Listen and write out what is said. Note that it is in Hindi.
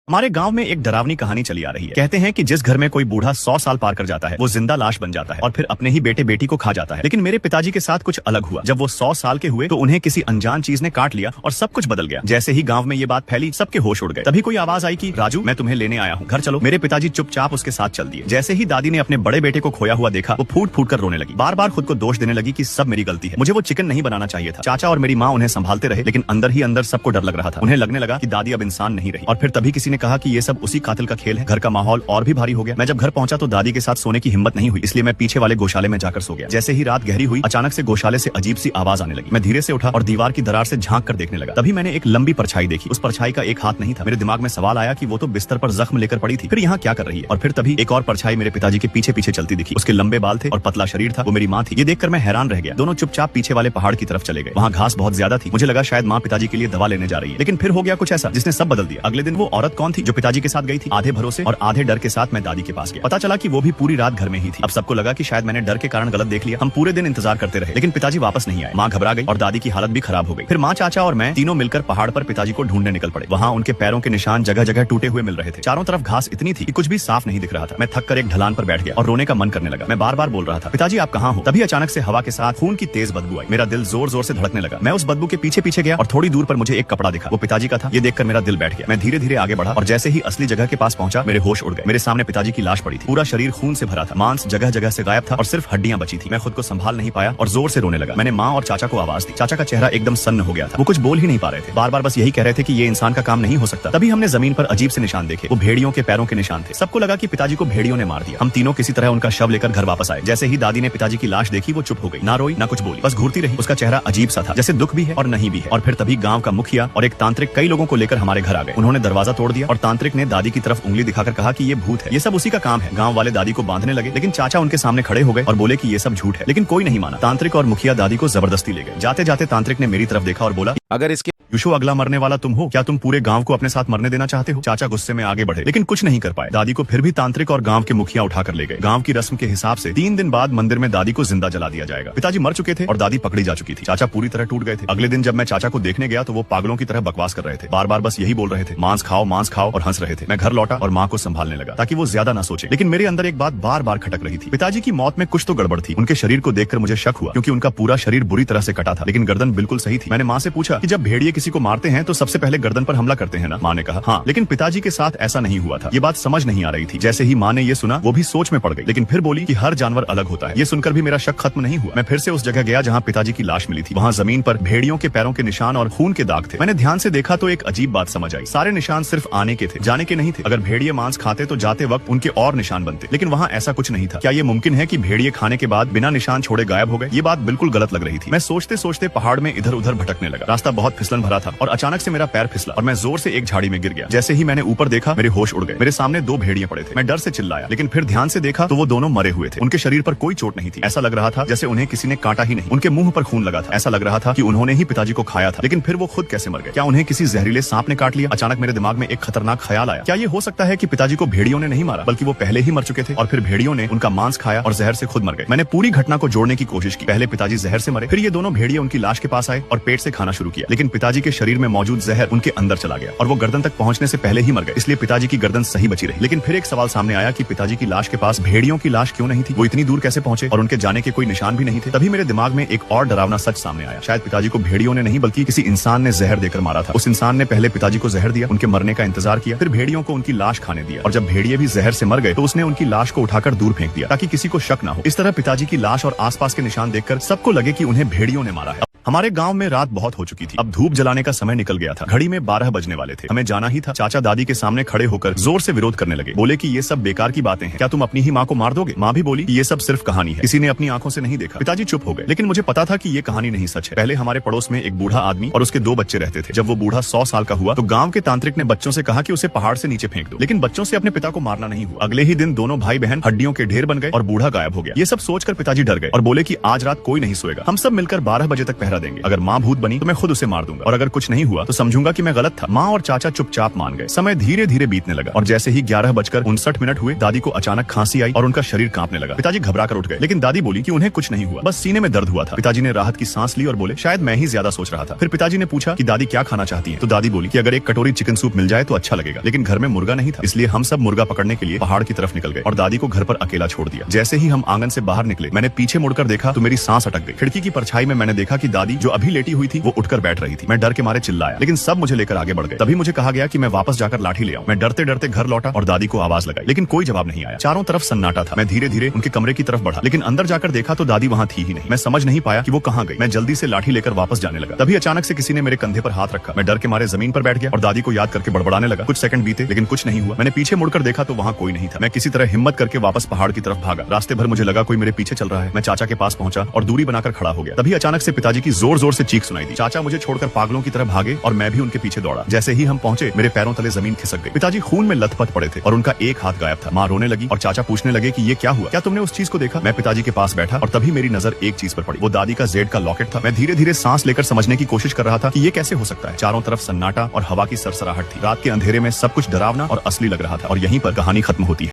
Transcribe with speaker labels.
Speaker 1: हमारे गांव में एक डरावनी कहानी चली आ रही है। कहते हैं कि जिस घर में कोई बूढ़ा 100 साल पार कर जाता है वो जिंदा लाश बन जाता है और फिर अपने ही बेटे बेटी को खा जाता है। लेकिन मेरे पिताजी के साथ कुछ अलग हुआ। जब वो 100 साल के हुए तो उन्हें किसी अनजान चीज ने काट लिया और सब कुछ बदल गया। जैसे ही गांव में ये बात फैली सबके होश उड़ गए। तभी कोई आवाज आई कि राजू मैं तुम्हें लेने आया हूँ, घर चलो। मेरे पिताजी चुपचाप उसके साथ चल दिए। जैसे ही दादी ने अपने बड़े बेटे को खोया हुआ देखा वो फूट फूट कर रोने लगी। बार बार खुद को दोष देने लगी कि सब मेरी गलती है, मुझे वो चिकन नहीं बनाना चाहिए था। चाचा और मेरी माँ उन्हें संभालते रहे लेकिन अंदर ही अंदर सबको डर लग रहा था। उन्हें लगने लगा कि दादी अब इंसान नहीं रही। और फिर तभी किसी ने कहा कि ये सब उसी कातिल का खेल है। घर का माहौल और भी भारी हो गया। मैं जब घर पहुंचा तो दादी के साथ सोने की हिम्मत नहीं हुई, इसलिए मैं पीछे वाले गौशाले में जाकर सो गया। जैसे ही रात गहरी हुई अचानक से गौशाले से अजीब सी आवाज आने लगी। मैं धीरे से उठा और दीवार की दरार से झांक कर देखने लगा। तभी मैंने एक लंबी परछाई देखी। उस परछाई का एक हाथ नहीं था। मेरे दिमाग में सवाल आया कि वो तो बिस्तर पर जख्म लेकर पड़ी थी, फिर यहाँ क्या कर रही है। और फिर तभी एक और परछाई मेरे पिताजी के पीछे पीछे चलती दिखी। उसके लंबे बाल थे और पतला शरीर था। वो मेरी माँ थी। ये देखकर मैं हैरान रह गया। दोनों चुपचाप पीछे वाले पहाड़ की तरफ चले गए। वहाँ घास बहुत ज्यादा थी। मुझे लगा शायद माँ पिताजी के लिए दवा लेने जा रही है, लेकिन फिर हो गया कुछ ऐसा जिसने सब बदल दिया। अगले दिन वो औरत कौन थी जो पिताजी के साथ गई थी? आधे भरोसे और आधे डर के साथ मैं दादी के पास गया। पता चला कि वो भी पूरी रात घर में ही थी। अब सबको लगा कि शायद मैंने डर के कारण गलत देख लिया। हम पूरे दिन इंतजार करते रहे लेकिन पिताजी वापस नहीं आए। माँ घबरा गई और दादी की हालत भी खराब हो गई। फिर माँ, चाचा और मैं तीनों मिलकर पहाड़ पर पिताजी को ढूंढने निकल पड़े। वहाँ उनके पैरों के निशान जगह जगह टूटे हुए मिल रहे थे। चारों तरफ घास इतनी थी कि कुछ भी साफ नहीं दिख रहा था। मैं थक कर एक ढलान पर बैठ गया और रोने का मन करने लगा। मैं बार बार बोल रहा था, पिताजी आप कहाँ हो? तभी अचानक से हवा के साथ खून की तेज बदबू आई। मेरा दिल जोर जोर से धड़कने लगा। मैं उस बदबू के पीछे पीछे गया और थोड़ी दूर पर मुझे एक कपड़ा दिखा। वो पिताजी का था। ये देखकर मेरा दिल बैठ गया। मैं धीरे धीरे आगे बढ़ा और जैसे ही असली जगह के पास पहुंचा मेरे होश उड़ गए। मेरे सामने पिताजी की लाश पड़ी थी। पूरा शरीर खून से भरा था। मांस जगह जगह से गायब था और सिर्फ हड्डियां बची थी। मैं खुद को संभाल नहीं पाया और जोर से रोने लगा। मैंने माँ और चाचा को आवाज दी। चाचा का चेहरा एकदम सन्न हो गया था। वो कुछ बोल ही नहीं पा रहे थे। बार बार बस यही कह रहे थे कि ये इंसान का काम नहीं हो सकता। तभी हमने जमीन पर अजीब से निशान देखे। वो भेड़ियों के पैरों के निशान थे। सबको लगा कि पिताजी को भेड़ियों ने मार दिया। हम तीनों किसी तरह उनका शव लेकर घर वापस आए। जैसे ही दादी ने पिताजी की लाश देखी वो चुप हो गई। ना रोई ना कुछ बोली, बस घूरती रही। उसका चेहरा अजीब सा था, जैसे दुख भी है और नहीं भी है। और फिर तभी गांव का मुखिया और एक तांत्रिक कई लोगों को लेकर हमारे घर आ गए। उन्होंने दरवाजा तोड़ दिया और तांत्रिक ने दादी की तरफ उंगली दिखाकर कहा कि ये भूत है, ये सब उसी का काम है। गांव वाले दादी को बांधने लगे लेकिन चाचा उनके सामने खड़े हो गए और बोले कि ये सब झूठ है। लेकिन कोई नहीं माना। तांत्रिक और मुखिया दादी को जबरदस्ती ले गए। जाते जाते तांत्रिक ने मेरी तरफ देखा और बोला,
Speaker 2: अगर इसके
Speaker 1: युशो अगला मरने वाला तुम हो क्या? तुम पूरे गांव को अपने साथ मरने देना चाहते हो? चाचा गुस्से में आगे बढ़े लेकिन कुछ नहीं कर पाए। दादी को फिर भी तांत्रिक और गांव के मुखिया उठाकर ले गए। गांव की रस्म के हिसाब से 3 दिन बाद मंदिर में दादी को जिंदा जला दिया जाएगा। पिताजी मर चुके थे और दादी पकड़ी जा चुकी थी। चाचा पूरी तरह टूट गए थे। अगले दिन जब मैं चाचा को देखने गया तो वो पागलों की तरह बकवास कर रहे थे। बार बार बस यही बोल रहे थे, मांस खाओ और हंस रहे थे। मैं घर लौटा और माँ को संभालने लगा ताकि वो ज्यादा ना सोचे। लेकिन मेरे अंदर एक बात बार बार खटक रही थी। पिताजी की मौत में कुछ तो गड़बड़ थी। उनके शरीर को देखकर मुझे शक हुआ क्योंकि उनका पूरा शरीर बुरी तरह से कटा था लेकिन गर्दन बिल्कुल सही थी। मैंने माँ से पूछा कि जब भेड़िए किसी को मारते हैं तो सबसे पहले गर्दन पर हमला करते हैं ना? माँ ने कहा हाँ, लेकिन पिताजी के साथ ऐसा नहीं हुआ था। ये बात समझ नहीं आ रही थी। जैसे ही माँ ने ये सुना वो भी सोच में पड़ गई लेकिन फिर बोली कि हर जानवर अलग होता है। ये सुनकर भी मेरा शक खत्म नहीं हुआ। मैं फिर से उस जगह गया जहाँ पिताजी की लाश मिली थी। वहाँ जमीन पर भेड़ियों के पैरों के निशान और खून के दाग थे। मैंने ध्यान से देखा तो एक अजीब बात समझ आई। सारे निशान सिर्फ आने के थे, जाने के नहीं थे। अगर भेड़िए मांस खाते तो जाते वक्त उनके और निशान बनते, लेकिन वहाँ ऐसा कुछ नहीं था। क्या ये मुमकिन है कि भेड़िए खाने के बाद बिना निशान छोड़े गायब हो गए? ये बात बिल्कुल गलत लग रही थी। मैं सोचते सोचते पहाड़ में इधर उधर भटकने लगा। रास्ता बहुत फिसलन भरा था और अचानक से मेरा पैर फिसला और मैं जोर से एक झाड़ी में गिर गया। जैसे ही मैंने ऊपर देखा मेरे होश उड़ गए। मेरे सामने 2 भेड़िए पड़े थे। मैं डर से चिल्लाया लेकिन फिर ध्यान से देखा तो वो दोनों मरे हुए थे। उनके शरीर पर कोई चोट नहीं थी। ऐसा लग रहा था जैसे उन्हें किसी ने काटा ही नहीं। उनके मुंह पर खून लगा था। ऐसा लग रहा था कि उन्होंने ही पिताजी को खाया था। लेकिन फिर वो खुद कैसे मर गए? क्या उन्हें किसी जहरीले सांप ने काट लिया? अचानक मेरे दिमाग में एक खतरनाक ख्याल आया। क्या ये हो सकता है कि पिताजी को भेड़ियों ने नहीं मारा बल्कि वो पहले ही मर चुके थे और फिर भेड़ियों ने उनका मांस खाया और जहर से खुद मर गए? मैंने पूरी घटना को जोड़ने की कोशिश की। पहले पिताजी जहर से मरे, फिर ये दोनों भेड़िए उनकी लाश के पास आए और पेट से खाना शुरू किया। लेकिन पिताजी के शरीर में मौजूद जहर उनके अंदर चला गया और वो गर्दन तक पहुंचने से पहले ही मर गए। इसलिए पिताजी की गर्दन सही बची रही। लेकिन फिर एक सवाल सामने आया कि पिताजी की लाश के पास भेड़ियों की लाश क्यों नहीं थी? वो इतनी दूर कैसे पहुंचे और उनके जाने के कोई निशान भी नहीं थे? तभी मेरे दिमाग में एक और डरावना सच सामने आया। शायद पिताजी को भेड़ियों ने नहीं बल्कि किसी इंसान ने जहर देकर मारा था। उस इंसान ने पहले पिताजी को जहर दिया, उनके मरने का इंतजार किया, फिर भेड़ियों को उनकी लाश खाने दिया और जब भेड़िए भी जहर से मर गए तो उसने उनकी लाश को उठाकर दूर फेंक दिया ताकि किसी को शक ना हो। इस तरह पिताजी की लाश और आसपास के निशान देखकर सबको लगे कि उन्हें भेड़ियों ने मारा है। हमारे गांव में रात बहुत हो चुकी थी। अब धूप जलाने का समय निकल गया था। घड़ी में 12 बजने वाले थे। हमें जाना ही था। चाचा दादी के सामने खड़े होकर जोर से विरोध करने लगे। बोले कि ये सब बेकार की बातें हैं। क्या तुम अपनी ही माँ को मार दोगे? माँ भी बोली कि ये सब सिर्फ कहानी है, किसी ने अपनी आंखों से नहीं देखा। पिताजी चुप हो गए लेकिन मुझे पता था कि ये कहानी नहीं सच है। पहले हमारे पड़ोस में एक बूढ़ा आदमी और उसके 2 बच्चे रहते थे। जब वो बूढ़ा 100 साल का हुआ तो गांव के तांत्रिक ने बच्चों से कहा कि उसे पहाड़ से नीचे फेंक दो, लेकिन बच्चों से अपने पिता को मारना नहीं हुआ। अगले ही दिन दोनों भाई बहन हड्डियों के ढेर बन गए और बूढ़ा गायब हो गया। ये सब सोचकर पिताजी डर गए और बोले कि आज रात कोई नहीं सोएगा। हम सब मिलकर 12 बजे तक पहरा बेटा देंगे। अगर माँ भूत बनी तो मैं खुद उसे मार दूंगा, और अगर कुछ नहीं हुआ तो समझूंगा कि मैं गलत था। माँ और चाचा चुपचाप मान गए। समय धीरे धीरे बीतने लगा और जैसे ही 11:59 हुए दादी को अचानक खांसी आई और उनका शरीर कांपने लगा। पिताजी घबरा कर उठ गए, लेकिन दादी बोली कि उन्हें कुछ नहीं हुआ, बस सीने में दर्द हुआ था। पिताजी ने राहत की सांस ली और बोले शायद मैं ही ज्यादा सोच रहा था। फिर पिताजी ने पूछा कि दादी क्या खाना चाहती है, तो दादी बोली कि अगर एक कटोरी चिकन सूप मिल जाए तो अच्छा लगेगा, लेकिन घर में मुर्गा नहीं था, इसलिए हम सब मुर्गा पकड़ने के लिए पहाड़ की तरफ निकल गए और दादी को घर पर अकेला छोड़ दिया। जैसे ही हम आंगन से बाहर निकले मैंने पीछे मुड़कर देखा तो मेरी सांस अटक गई। खिड़की की परछाई में मैंने देखा कि दादी जो अभी लेटी हुई थी वो उठकर बैठ रही थी। मैं डर के मारे चिल्लाया, लेकिन सब मुझे लेकर आगे बढ़ गए। तभी मुझे कहा गया कि मैं वापस जाकर लाठी ले आऊं। मैं डरते डरते घर लौटा और दादी को आवाज लगाई, लेकिन कोई जवाब नहीं आया। चारों तरफ सन्नाटा था। मैं धीरे धीरे उनके कमरे की तरफ बढ़ा, लेकिन अंदर जाकर देखा तो दादी वहां थी ही नहीं। मैं समझ नहीं पाया कि वो कहां गई। मैं जल्दी से लाठी लेकर वापस जाने लगा। तभी अचानक से किसी ने मेरे कंधे पर हाथ रखा। मैं डर के मारे जमीन पर बैठ गया और दादी को याद करके बड़बड़ाने लगा। कुछ सेकंड बीते लेकिन कुछ नहीं हुआ। मैंने पीछे मुड़कर देखा तो वहां कोई नहीं था। मैं किसी तरह हिम्मत करके वापस पहाड़ की तरफ भागा। रास्ते भर मुझे लगा कोई मेरे पीछे चल रहा है। मैं चाचा के पास पहुंचा और दूरी बनाकर खड़ा हो गया। तभी अचानक से पिताजी की जोर जोर से चीख सुनाई दी। चाचा मुझे छोड़कर पागलों की तरह भागे और मैं भी उनके पीछे दौड़ा। जैसे ही हम पहुंचे मेरे पैरों तले जमीन खिसक गई। पिताजी खून में लथपथ पड़े थे और उनका एक हाथ गायब था। माँ रोने लगी और चाचा पूछने लगे कि ये क्या हुआ, क्या तुमने उस चीज को देखा। मैं पिताजी के पास बैठा और तभी मेरी नजर एक चीज पर पड़ी। वो दादी का जेड का लॉकेट था। मैं धीरे धीरे सांस लेकर समझने की कोशिश कर रहा था कि ये कैसे हो सकता है। चारों तरफ सन्नाटा और हवा की सरसराहट थी। रात के अंधेरे में सब कुछ डरावना और असली लग रहा था और यहीं पर कहानी खत्म होती है।